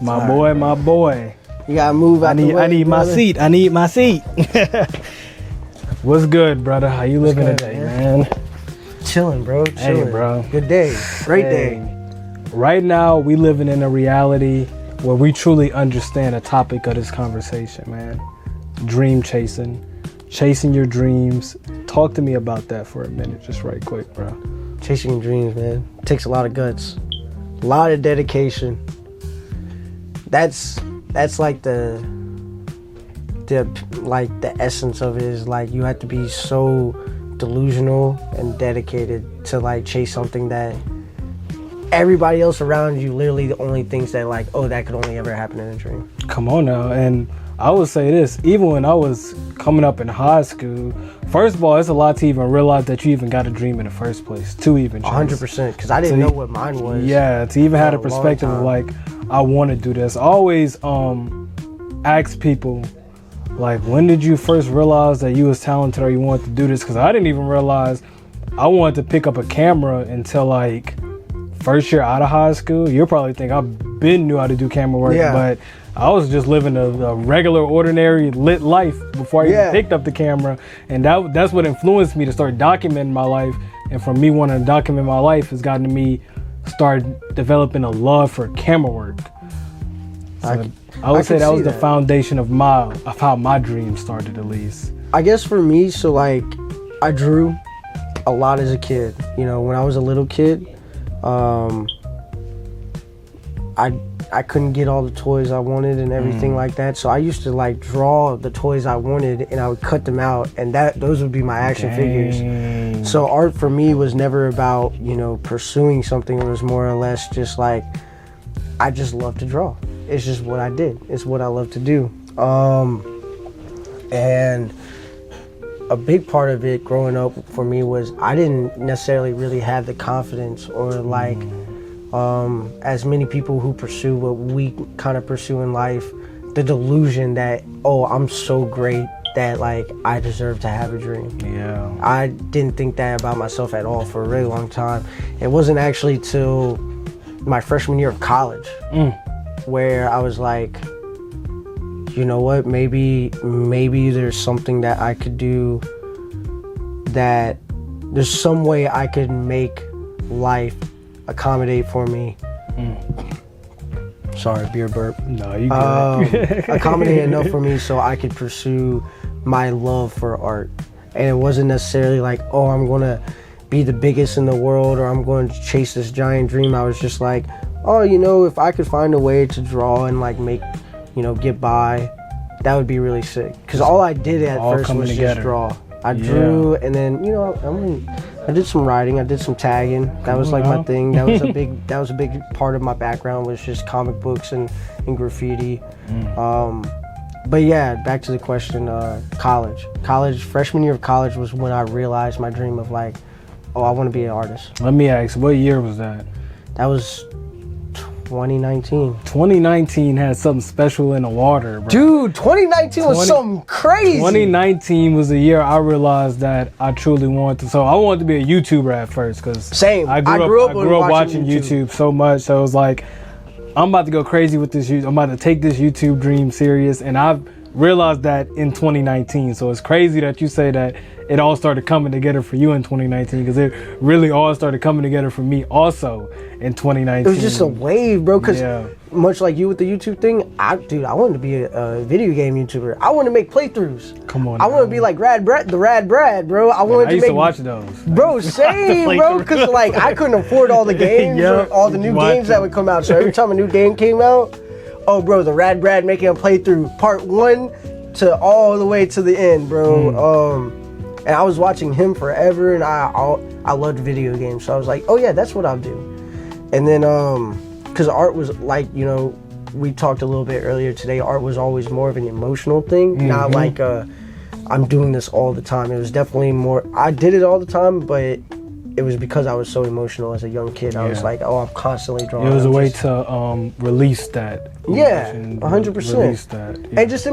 My boy. You gotta move out the way, I need my seat. I need my seat. What's good, brother? How you living today, man? Chilling, bro. Chilling. Hey, bro. Good day. Great day. Right now, we living in a reality where we truly understand the topic of this conversation, man. Dream chasing. Chasing your dreams. Talk to me about that for a minute, just right quick, bro. Chasing dreams, man. Takes a lot of guts. A lot of dedication. That's like the essence of it is like you have to be so delusional and dedicated to like chase something that everybody else around you literally only thinks that like, oh, that could only ever happen in a dream. Come on now. And I would say this, even when I was coming up in high school, first of all, it's a lot to even realize that you even got a dream in the first place, to even chase. 100%, because I didn't know what mine was. Yeah, to even have a perspective of like, I want to do this. I always ask people, like, when did you first realize that you was talented or you wanted to do this? Because I didn't even realize I wanted to pick up a camera until like first year out of high school. You'll probably think I've been knew how to do camera work, but I was just living a regular, ordinary, lit life before I even picked up the camera. And that's what influenced me to start documenting my life. And from me wanting to document my life has gotten to me start developing a love for camera work. So I would say that was the foundation of how my dream started, at least. I guess for me, so like I drew a lot as a kid. You know, when I was a little kid, I couldn't get all the toys I wanted and everything like that. So I used to like draw the toys I wanted and I would cut them out, and those would be my action figures. So art for me was never about, you know, pursuing something. It was more or less just like, I just love to draw. It's just what I did. It's what I love to do. And a big part of it growing up for me was I didn't necessarily really have the confidence or like, as many people who pursue what we kind of pursue in life, the delusion that, oh, I'm so great that like I deserve to have a dream. Yeah. I didn't think that about myself at all for a really long time. It wasn't actually till my freshman year of college where I was like, you know what, maybe there's something that I could do, that there's some way I could make life accommodate for me. Sorry, beer burp. No, you good. Accommodate enough for me so I could pursue my love for art. And it wasn't necessarily like, oh, I'm gonna be the biggest in the world or I'm going to chase this giant dream. I was just like, oh, you know, if I could find a way to draw and like make, you know, get by, that would be really sick. Because all I did at first was just draw. I drew, and then, you know, I did some writing, I did some tagging. That was like my thing. That was a big part of my background, was just comic books and graffiti. But yeah, back to the question, college, freshman year of college was when I realized my dream of like, oh, I want to be an artist. Let me ask, what year was that? That was 2019. 2019 had something special in the water, bro. Dude, 2019 was something crazy. 2019 was the year I realized that I truly wanted to. So I wanted to be a YouTuber at first, because same. I grew up watching YouTube so much. So it was like, I'm about to go crazy with this. I'm about to take this YouTube dream serious, and I've realized that in 2019. So it's crazy that you say that it all started coming together for you in 2019, because it really all started coming together for me also in 2019. It was just a wave, bro, because much like you with the YouTube thing, I wanted to be a video game YouTuber. I wanted to make playthroughs. Come on, I want to be like Rad Brad, bro. I used to watch those. Bro, same, bro, because like I couldn't afford all the games or all the new games that would come out. So every time a new game came out, oh, bro, the Rad Brad making a playthrough, part 1 to all the way to the end, bro. And I was watching him forever, and I loved video games, so I was like, oh yeah, that's what I'll do. And then, because art was like, you know, we talked a little bit earlier today, art was always more of an emotional thing, not like I'm doing this all the time. It was definitely more, I did it all the time, but it was because I was so emotional as a young kid. I was like, oh, I'm constantly drawing. It was a way to release that. Yeah, 100%. Release that. Yeah. And just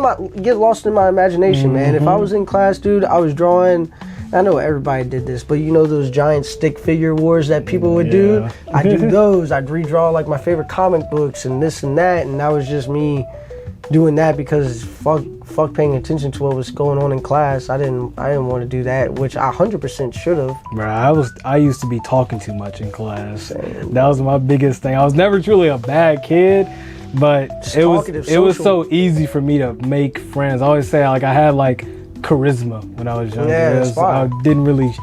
get lost in my imagination, man. If I was in class, dude, I was drawing, I know everybody did this, but you know those giant stick figure wars that people would do? I do those. I'd redraw like my favorite comic books and this and that, and that was just me doing that because fuck paying attention to what was going on in class. I didn't want to do that, which I 100% should have. Bro, I used to be talking too much in class. That was my biggest thing. I was never truly a bad kid, but it was so easy for me to make friends. I always say like I had like charisma when I was younger. Yeah, I didn't really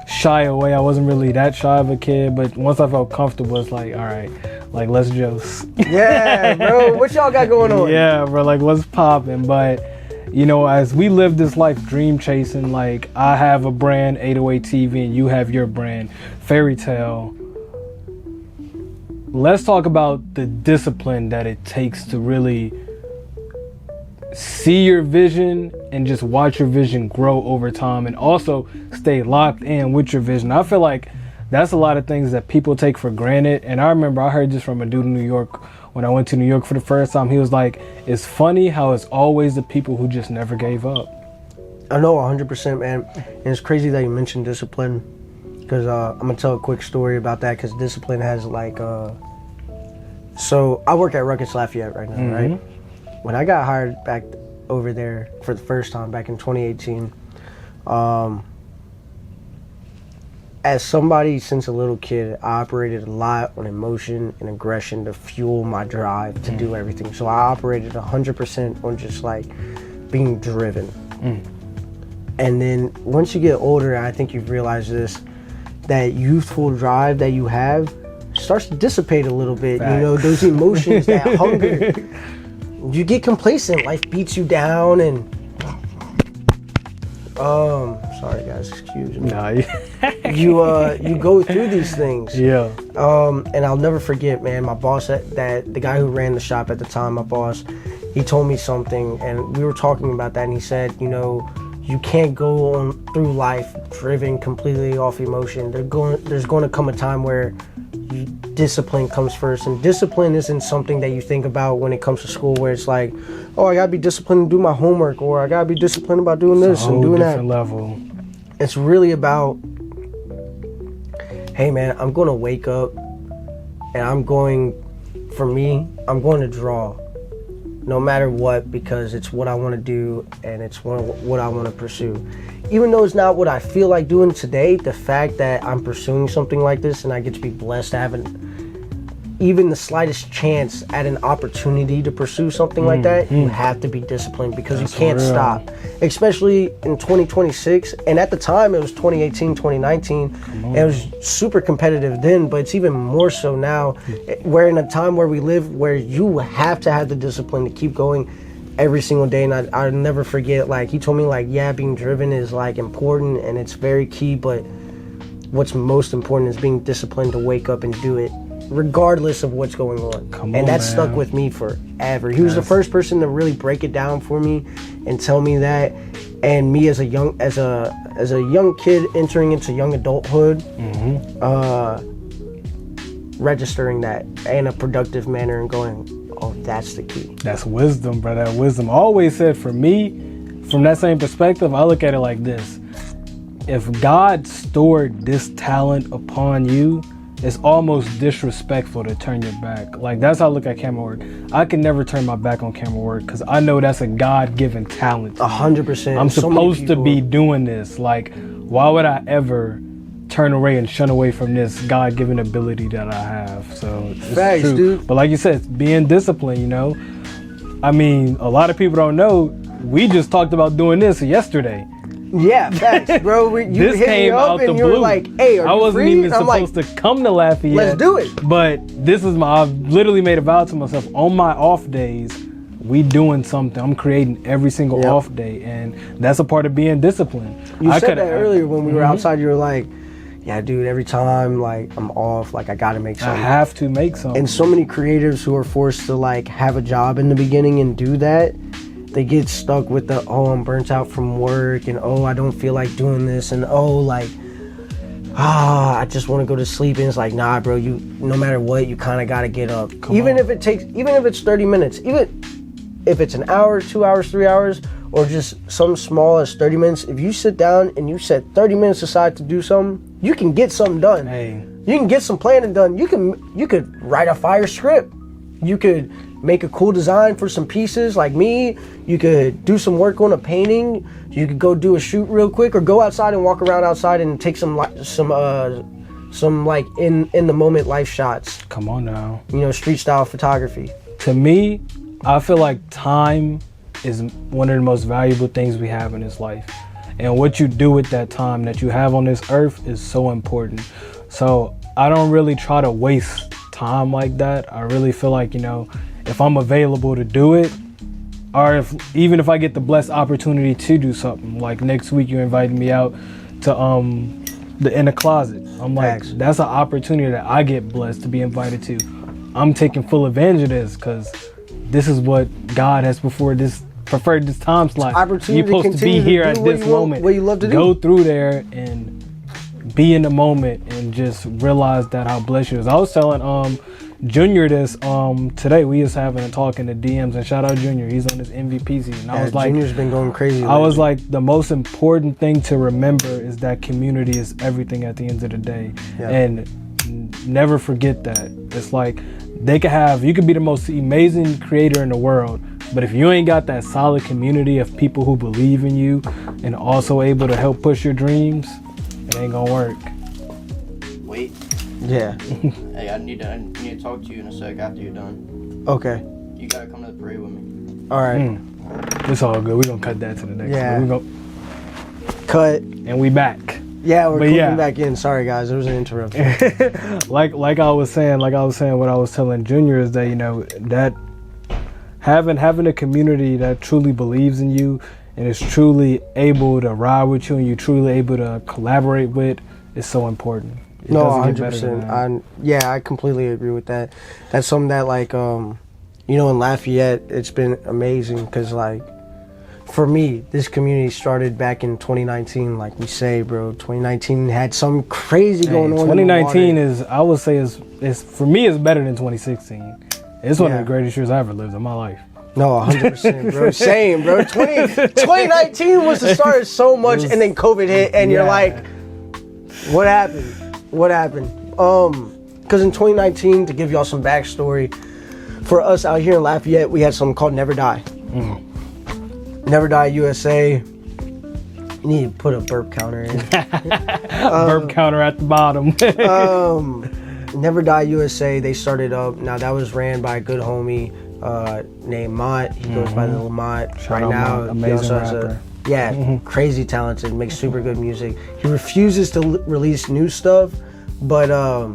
shy away. I wasn't really that shy of a kid, but once I felt comfortable, it's like, all right, like let's just yeah, bro, what y'all got going on? Yeah, bro, like what's popping? But you know, as we live this life dream chasing, like I have a brand 808 TV and you have your brand Fairy Tale. Let's talk about the discipline that it takes to really see your vision and just watch your vision grow over time, and also stay locked in with your vision. I feel like that's a lot of things that people take for granted. And I remember I heard this from a dude in New York when I went to New York for the first time. He was like, it's funny how it's always the people who just never gave up. I know 100%, man. And it's crazy that you mentioned discipline, because I'm gonna tell a quick story about that, because discipline has like so I work at Ruckus Lafayette right now, right? When I got hired back over there for the first time back in 2018, as somebody since a little kid, I operated a lot on emotion and aggression to fuel my drive to do everything. So I operated 100% on just like being driven. And then once you get older, I think you've realized this, that youthful drive that you have starts to dissipate a little bit. Facts. You know, those emotions, that hunger. You get complacent, life beats you down, and sorry guys, excuse me. Nah, you go through these things. Yeah. And I'll never forget, man, my boss the guy who ran the shop at the time, my boss, he told me something, and we were talking about that, and he said, you know, you can't go on through life driven completely off emotion. There's going to come a time where discipline comes first, and discipline isn't something that you think about when it comes to school, where it's like, oh, I gotta be disciplined to do my homework, or I gotta be disciplined about doing this and doing that. Level. It's really about, hey man, I'm gonna wake up and I'm going to draw no matter what, because it's what I want to do and it's what I want to pursue. Even though it's not what I feel like doing today, the fact that I'm pursuing something like this and I get to be blessed to have even the slightest chance at an opportunity to pursue something like that, you have to be disciplined, because you can't stop. Especially in 2026, and at the time it was 2018, 2019, and it was super competitive then, but it's even more so now. We're in a time where we live where you have to have the discipline to keep going every single day. And I'll never forget, like, he told me, like, yeah, being driven is like important and it's very key, but what's most important is being disciplined to wake up and do it regardless of what's going on. And that stuck with me forever. He was the first person to really break it down for me and tell me that. And me as a young kid entering into young adulthood, registering that in a productive manner and going, oh, that's the key. That's wisdom, bro. That wisdom. I always said, for me, from that same perspective, I look at it like this. If God stored this talent upon you, it's almost disrespectful to turn your back. Like, that's how I look at camera work. I can never turn my back on camera work, because I know that's a God-given talent. 100%. I'm supposed to be doing this. Like, why would I ever turn away and shun away from this God-given ability that I have? So it's Facts, true. dude. But like you said, being disciplined, you know. I mean, a lot of people don't know, we just talked about doing this yesterday. Yeah, facts, bro. You this hit came me up out and the you were blue. like, hey, are I you wasn't free? even supposed to come to Lafayette. Let's do it. But this is I've literally made a vow to myself, on my off days, we doing something. I'm creating every single off day, and that's a part of being disciplined. You said that earlier when we were outside. You were like, yeah, dude, every time like I'm off, like I gotta make something. I have to make something. And so many creatives who are forced to like have a job in the beginning and do that, they get stuck with the, oh, I'm burnt out from work, and oh, I don't feel like doing this, and oh, like, I just want to go to sleep. And it's like, nah, bro, you, no matter what, you kind of got to get up. Even if it's 30 minutes, even if it's an hour, 2 hours, 3 hours, or just something small as 30 minutes, if you sit down and you set 30 minutes aside to do something, you can get something done. Hey. You can get some planning done. You could write a fire script. You could make a cool design for some pieces like me. You could do some work on a painting. You could go do a shoot real quick, or go outside and walk around outside and take some like in the moment life shots. Come on now. You know, street style photography. To me, I feel like time is one of the most valuable things we have in this life. And what you do with that time that you have on this earth is so important. So I don't really try to waste time like that. I really feel like, you know, if I'm available to do it, or even if I get the blessed opportunity to do something, like next week you invited me out to the In the Closet. I'm like, that's an opportunity that I get blessed to be invited to. I'm taking full advantage of this because this is what God has preferred this time slot. You're supposed to be here at this moment. What you love to do. Go through there and be in the moment and just realize that how blessed you is. I was telling Junior this today. We was having a talk in the DMs, and shout out Junior. He's on his MVP season. I was like, Junior's been going crazy lately. I was like, the most important thing to remember is that community is everything at the end of the day. Yeah. And never forget that. It's like you could be the most amazing creator in the world, but if you ain't got that solid community of people who believe in you and also able to help push your dreams, it ain't gonna work. Wait. Yeah. Hey, I need to talk to you in a sec after you're done. Okay. You gotta come to the parade with me. All right. It's all good. We're gonna cut that to the next one. We're gonna cut. And we back. Yeah, we're coming back in. Sorry guys, there was an interruption. like I was saying, what I was telling Junior is that, you know, that having a community that truly believes in you and is truly able to ride with you and you're truly able to collaborate with is so important. No, 100%. I completely agree with that. That's something that, like, you know, in Lafayette, it's been amazing because, like, for me, this community started back in 2019. Like we say, bro, 2019 had some crazy going on. 2019 I would say is for me, is better than 2016. It's one of the greatest years I ever lived in my life. No, 100%, bro. Same, bro. 2019 was the start of so much, and then COVID hit, and you're like, what happened? What happened? Because in 2019, to give y'all some backstory, for us out here in Lafayette, we had something called Never Die. Never Die USA. You need to put a burp counter in. Burp counter at the bottom. Never Die USA, they started up. Now, that was ran by a good homie named Mott. He goes by the little Mott. Shout out now, Mott. Amazing rapper. Crazy talented, makes super good music. He refuses to release new stuff, but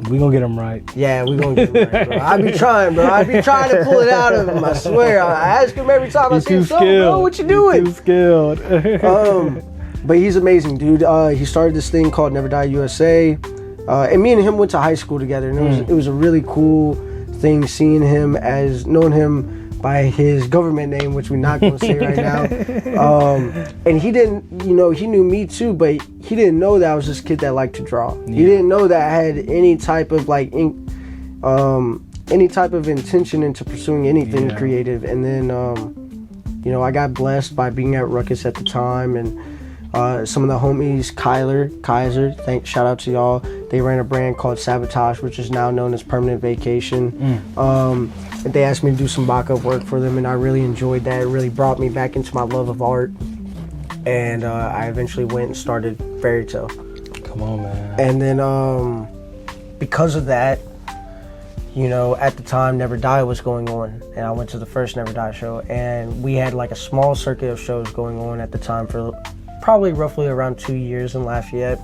we gonna get him right. Yeah, we gonna get him right, bro. I be trying, bro. I be trying to pull it out of him. I swear. I ask him every time I see him. So, bro, what you doing? Too skilled. But he's amazing, dude. He started this thing called Never Die USA, and me and him went to high school together, and it was a really cool thing knowing him by his government name, which we're not going to say right now. And he didn't, you know, he knew me too, but he didn't know that I was this kid that liked to draw. Yeah. He didn't know that I had any type of intention into pursuing anything creative. And then, you know, I got blessed by being at Ruckus at the time, and some of the homies, Kaiser, shout out to y'all. They ran a brand called Sabotage, which is now known as Permanent Vacation. And they asked me to do some mock-up work for them, and I really enjoyed that. It really brought me back into my love of art. And I eventually went and started Fairy Tale. Come on, man. And then because of that, you know, at the time, Never Die was going on, and I went to the first Never Die show, and we had like a small circuit of shows going on at the time for probably roughly around 2 years in Lafayette,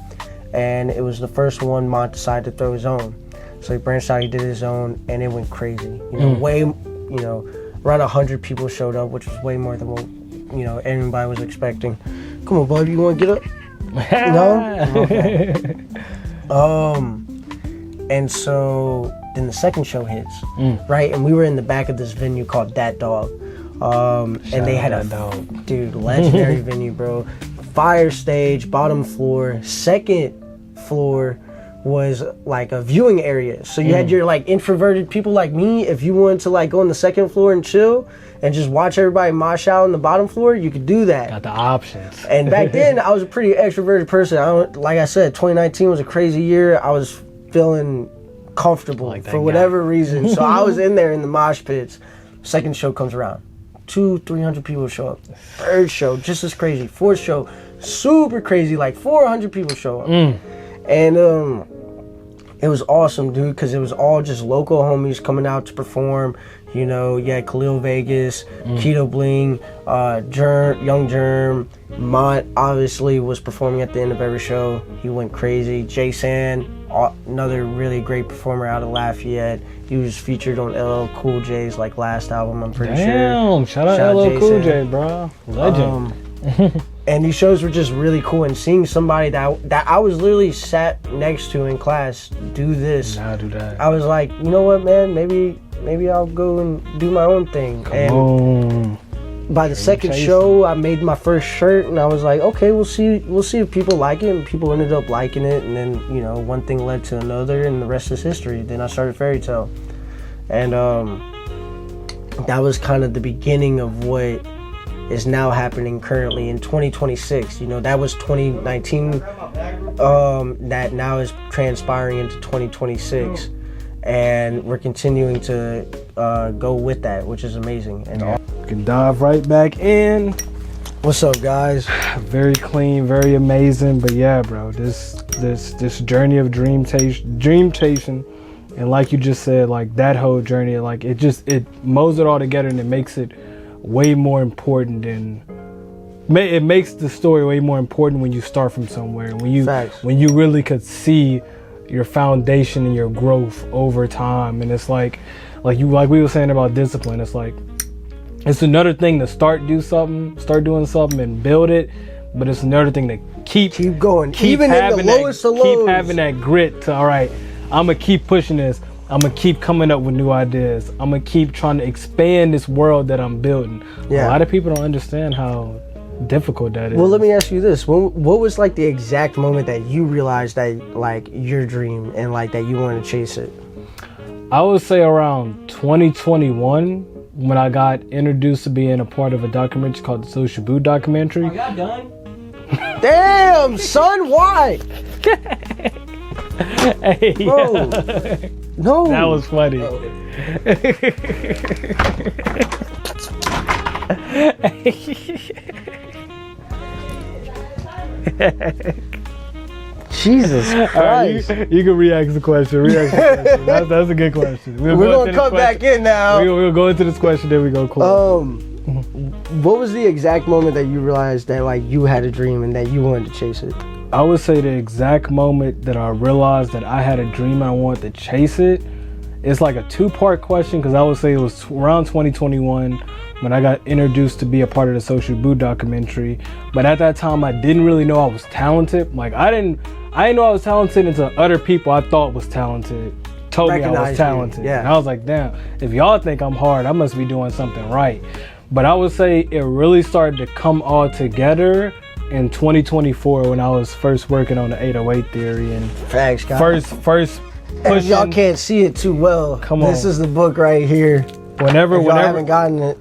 and it was the first one Mont decided to throw his own. So he branched out, he did his own, and it went crazy. You know, around 100 people showed up, which was way more than what, you know, everybody was expecting. Come on, bud, you want to get up? No? Okay. And so then the second show hits, right? And we were in the back of this venue called Dat Dog. And they had legendary venue, bro. Fire stage, bottom floor, second floor was like a viewing area. So you had your like introverted people like me. If you wanted to like go on the second floor and chill and just watch everybody mosh out on the bottom floor, you could do that. Got the options. And back then, I was a pretty extroverted person. Like I said, 2019 was a crazy year. I was feeling comfortable Like that for guy. whatever reason. So I was in there in the mosh pits. Second show comes around. 200-300 people show up. Third show, just as crazy. Fourth show, super crazy. Like 400 people show up. And it was awesome, dude, because it was all just local homies coming out to perform. You know, you had Khalil Vegas, Keto Bling, Young Germ. Mont obviously was performing at the end of every show. He went crazy. Jason, another really great performer out of Lafayette. He was featured on LL Cool J's like last album, I'm pretty sure. Damn, shout out LL Cool J, bro. Legend. And these shows were just really cool. And seeing somebody that I was literally sat next to in class do this, Now do that. I was like, you know what, man? Maybe I'll go and do my own thing. Boom. By the second show, I made my first shirt, and I was like, okay, we'll see if people like it. And people ended up liking it, and then one thing led to another, and the rest is history. Then I started Fairy Tale, and that was kind of the beginning of what is now happening currently in 2026. That was 2019. That now is transpiring into 2026, and we're continuing to go with that, which is amazing. And We can dive right back in. what's up, guys? Very clean, very amazing. But yeah, bro, this journey of dream chasing, and like you just said, like that whole journey, like it mows it all together, and it makes it way more important it makes the story way more important when you start from somewhere, when you really could see your foundation and your growth over time. And it's like we were saying about discipline, it's another thing to start doing something and build it, but it's another thing to keep going, even in the lowest of lows. Keep having that grit to, all right, I'm gonna keep pushing this. I'm gonna keep coming up with new ideas. I'm gonna keep trying to expand this world that I'm building. Yeah. A lot of people don't understand how difficult that is. Well, let me ask you this: what was like the exact moment that you realized that like your dream and like that you wanted to chase it? I would say around 2021. When I got introduced to being a part of a documentary called the Social Boot documentary. Are y'all done? Damn, son, why? Hey, Bro, no. that was funny. Oh, Jesus Christ. All right, you can re-ask the question. That's a good question. We're gonna come back in now. We'll go into this question, then we go cool. What was the exact moment that you realized that like you had a dream and that you wanted to chase it? I would say the exact moment that I realized that I had a dream and I wanted to chase it, it's like a two-part question, because I would say it was around 2021 when I got introduced to be a part of the Social Boot documentary. But at that time, I didn't really know I was talented. Like I didn't know I was talented until other people I thought was talented told me I was talented. Yeah. And I was like, damn, if y'all think I'm hard, I must be doing something right. But I would say it really started to come all together in 2024 when I was first working on the 808 theory and Facts, guys. first pushing. If y'all can't see it too well, this is the book right here. Whenever I haven't gotten it,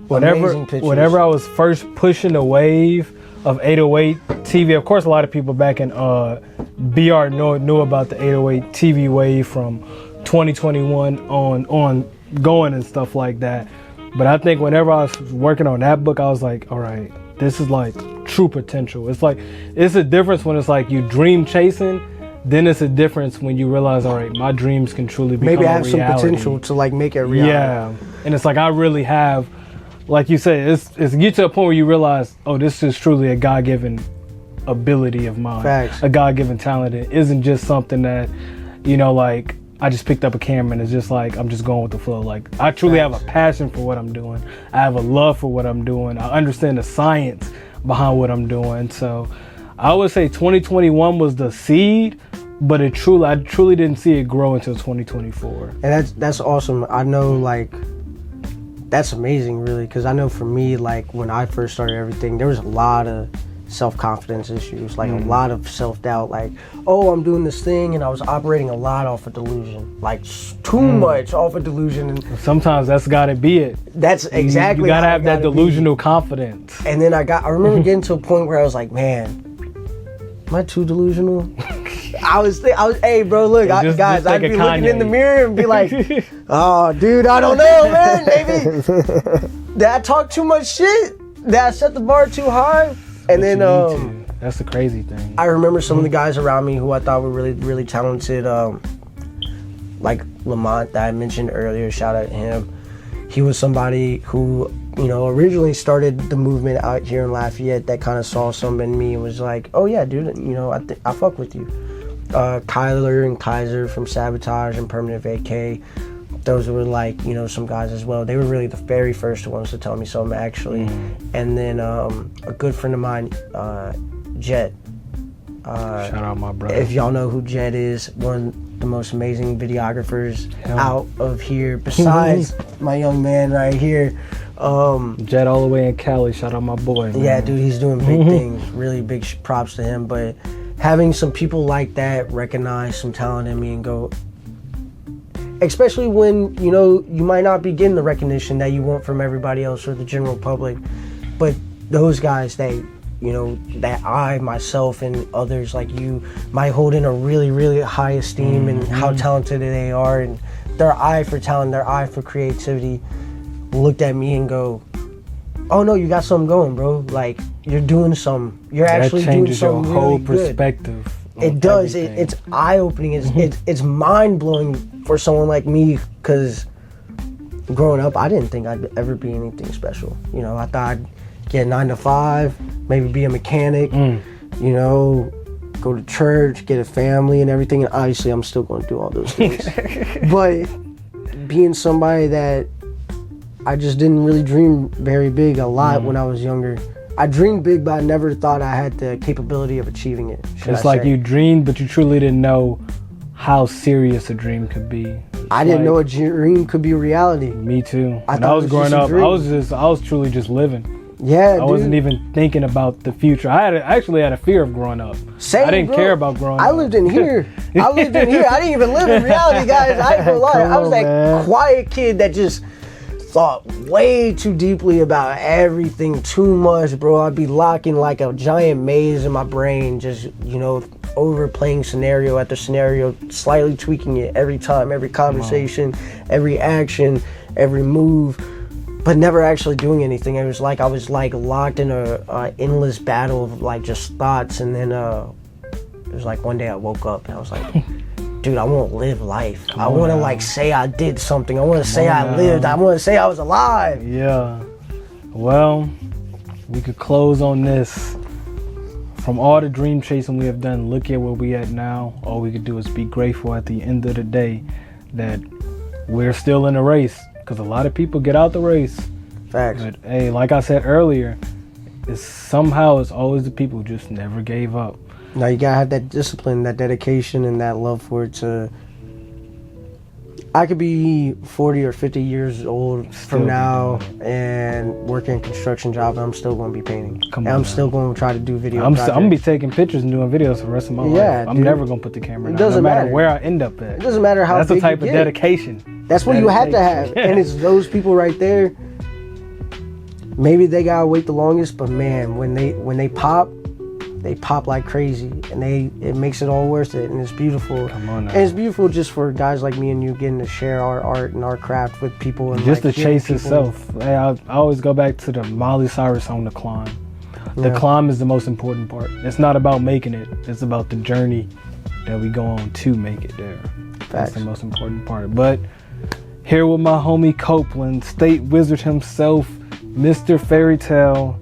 whenever I was first pushing the wave of 808 TV, of course a lot of people back in BR knew about the 808 TV wave from 2021 on going and stuff like that. But I think whenever I was working on that book, I was like, all right, this is like true potential. It's a difference when it's like you dream chasing, then it's a difference when you realize, all right, my dreams can truly become maybe I have a some reality. potential to like make it reality. Yeah, and it's like I really have, like you said, it's get to a point where you realize, oh, this is truly a God-given ability of mine. Facts. A God-given talent. It isn't just something that, like I just picked up a camera and it's just like I'm just going with the flow. Like I truly have a passion for what I'm doing. I have a love for what I'm doing. I understand the science behind what I'm doing. So I would say 2021 was the seed, but I truly didn't see it grow until 2024. And that's awesome. I know, like, that's amazing, really, because I know for me, like, when I first started everything, there was a lot of self-confidence issues, like a lot of self-doubt, like, oh, I'm doing this thing, and I was operating a lot off of delusion, like too much off of delusion. And sometimes that's gotta be it. that's exactly You gotta how have it that gotta be. delusional confidence. And then I remember getting to a point where I was like, man, am I too delusional? Hey, bro, look, Just guys, I'd take be a looking in the Kanye. mirror and be like, oh, dude, I don't know, man. Maybe did I talk too much shit? Did I set the bar too high? And then, that's the crazy thing. I remember some of the guys around me who I thought were really, really talented, like Lamont that I mentioned earlier. Shout out to him. He was somebody who, you know, originally started the movement out here in Lafayette that kind of saw something in me and was like, oh yeah, dude, you know, I fuck with you. Kyler and Kaiser from Sabotage and Permanent Vacay. Those were like, you know, some guys as well. They were really the very first ones to tell me something, actually. And then a good friend of mine, Jet. Shout out my brother. If y'all know who Jet is, one of the most amazing videographers out of here, besides my young man right here. Jet all the way in Cali. Shout out my boy, man. Yeah, dude, he's doing big things. Really big props to him. But having some people like that recognize some talent in me and go, especially when, you know, you might not be getting the recognition that you want from everybody else or the general public, but those guys that, you know, that I, myself, and others like you might hold in a really, really high esteem and how talented they are, and their eye for talent, their eye for creativity, looked at me and go, oh no, you got something going, bro. Like, you're doing something. You're actually doing something your whole really good. perspective. It does. It's eye-opening. It's mind-blowing for someone like me, because growing up, I didn't think I'd ever be anything special. You know, I thought I'd get a 9 to 5, maybe be a mechanic, you know, go to church, get a family and everything. And obviously, I'm still going to do all those things. But being somebody that I just didn't really dream very big a lot when I was younger. I dreamed big, but I never thought I had the capability of achieving it. It's like you dreamed, but you truly didn't know how serious a dream could be. I didn't know a dream could be a reality. Me too. When I thought was it was growing just a up, dream. I was truly just living. Yeah, I wasn't even thinking about the future. I actually had a fear of growing up. Same, I didn't bro. care about growing up. I lived in here. I didn't even live in reality, guys. I ain't gonna lie. I was that quiet kid that just thought way too deeply about everything too much, bro. I'd be locking like a giant maze in my brain, just, you know, overplaying scenario after scenario, slightly tweaking it every time, every conversation, every action, every move, but never actually doing anything. It was like I was like locked in a endless battle of like just thoughts. And then it was like one day I woke up and I was like, dude, I want to live life. I want to like say I did something. I want to say I lived. I want to say I was alive. Yeah. Well, we could close on this. From all the dream chasing we have done, look at where we at now. All we could do is be grateful at the end of the day that we're still in a race, because a lot of people get out the race. Facts. But hey, like I said earlier, it's always the people who just never gave up. Now you gotta have that discipline, that dedication, and that love for it to. I could be 40 or 50 years old from now and working a construction job, and I'm still going to be painting. I'm still going to try to do video. I'm going to be taking pictures and doing videos for the rest of my life. I'm never going to put the camera down, no matter where I end up at. It doesn't matter how That's big the type you of get. dedication. That's what you have to have. And it's those people right there. Maybe they got to wait the longest, but man, when they pop like crazy, and it makes it all worth it, and it's beautiful. Come on now. And it's beautiful just for guys like me and you getting to share our art and our craft with people, and just like the chase itself. Hey, I always go back to the Miley Cyrus song, The Climb. The climb is the most important part. It's not about making it. It's about the journey that we go on to make it there. That's the most important part. But here with my homie Copeland, StateWizard himself, Mr. Fairy Tale.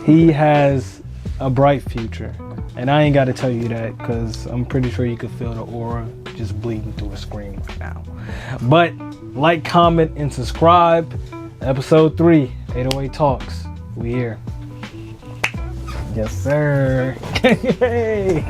He has a bright future, and I ain't got to tell you that, because I'm pretty sure you could feel the aura just bleeding through the screen right now. But like, comment, and subscribe. Episode 3, 808 Talks. We here. Yes, sir. Hey.